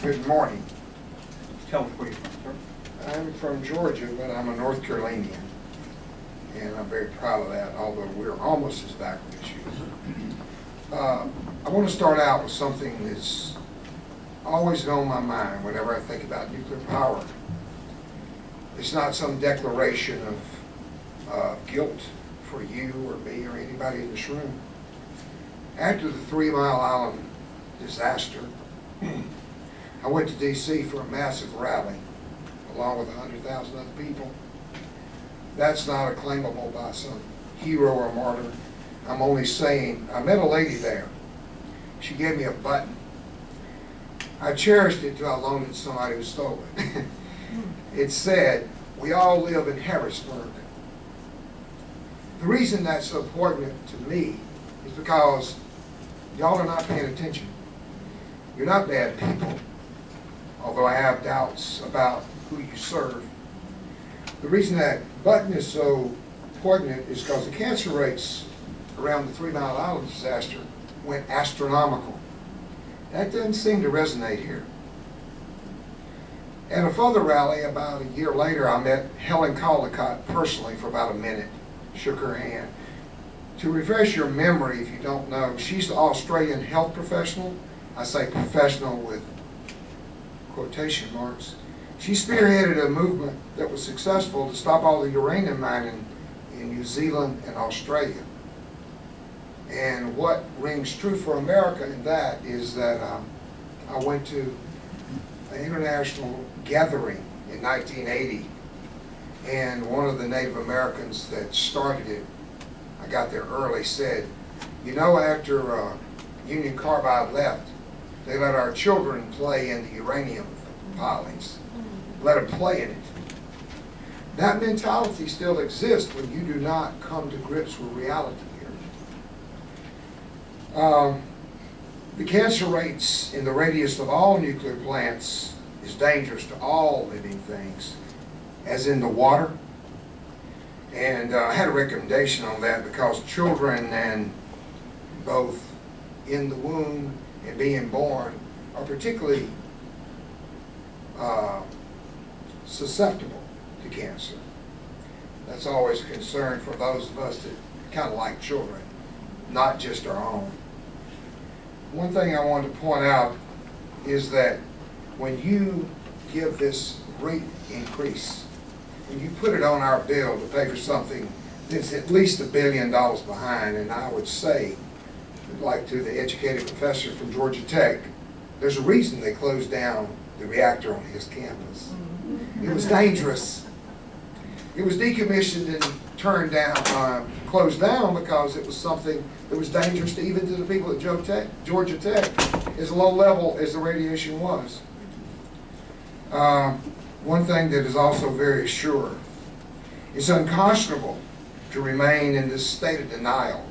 Good morning. Tell us where you're from, sir. I'm from Georgia, but I'm a North Carolinian, and I'm very proud of that, although we're almost as backward as you. I want to start out with something that's always been on my mind whenever I think about nuclear power. It's not some declaration of guilt for you or me or anybody in this room. After the 3 Mile Island disaster, I went to D.C. for a massive rally, along with 100,000 other people. That's not acclaimable by some hero or martyr. I'm only saying, I met a lady there. She gave me a button. I cherished it till I loaned it to somebody who stole it. It said, "We all live in Harrisburg." The reason that's so important to me is because y'all are not paying attention. You're not bad people, although I have doubts about who you serve. The reason that button is so important is because the cancer rates around the 3 Mile Island disaster went astronomical. That doesn't seem to resonate here. At a further rally about a year later, I met Helen Caldicott personally for about a minute, shook her hand. To refresh your memory, if you don't know, she's the Australian health professional. I say professional with quotation marks. She spearheaded a movement that was successful to stop all the uranium mining in New Zealand and Australia. And what rings true for America in that is that I went to an international gathering in 1980, and one of the Native Americans that started it, I got there early, said, "You know, after Union Carbide left, they let our children play in the uranium pilings. Let them play in it." That mentality still exists when you do not come to grips with reality here. The cancer rates in the radius of all nuclear plants is dangerous to all living things, as in the water. And I had a recommendation on that because children, and both in the womb and being born, are particularly susceptible to cancer. That's always a concern for those of us that kind of like children, not just our own. One thing I wanted to point out is that when you give this rate increase, when you put it on our bill to pay for something that's at least $1 billion behind, and I would say, like to the educated professor from Georgia Tech, there's a reason they closed down the reactor on his campus. It was dangerous. It was decommissioned and turned down, closed down because it was something that was dangerous to even to the people at Georgia Tech, as low level as the radiation was. One thing that is also very sure, it's unconscionable to remain in this state of denial.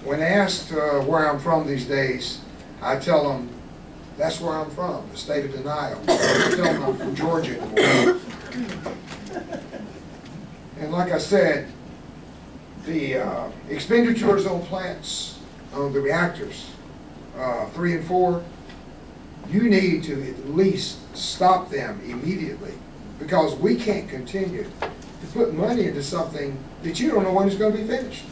When asked where I'm from these days, I tell them, that's where I'm from, the state of denial. I tell them I'm from Georgia anymore. And like I said, the expenditures on plants, on the reactors, 3 and 4, you need to at least stop them immediately, because we can't continue to put money into something that you don't know when it's going to be finished.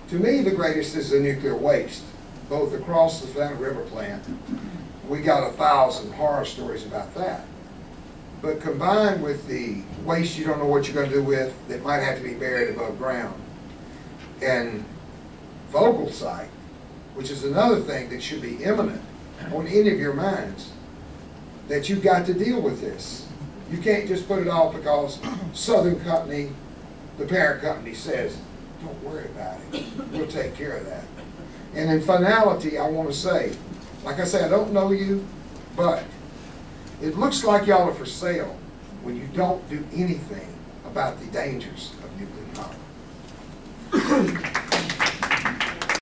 To me, the greatest is the nuclear waste, both across the Savannah River plant. We got 1,000 horror stories about that. But combined with the waste you don't know what you're going to do with, that might have to be buried above ground, and Vogtle site, which is another thing that should be imminent on any of your minds, that you've got to deal with this. You can't just put it off because Southern Company, the parent company, says, don't worry about it, we'll take care of that. And in finality, I want to say, like I say, I don't know you, but it looks like y'all are for sale when you don't do anything about the dangers of nuclear power.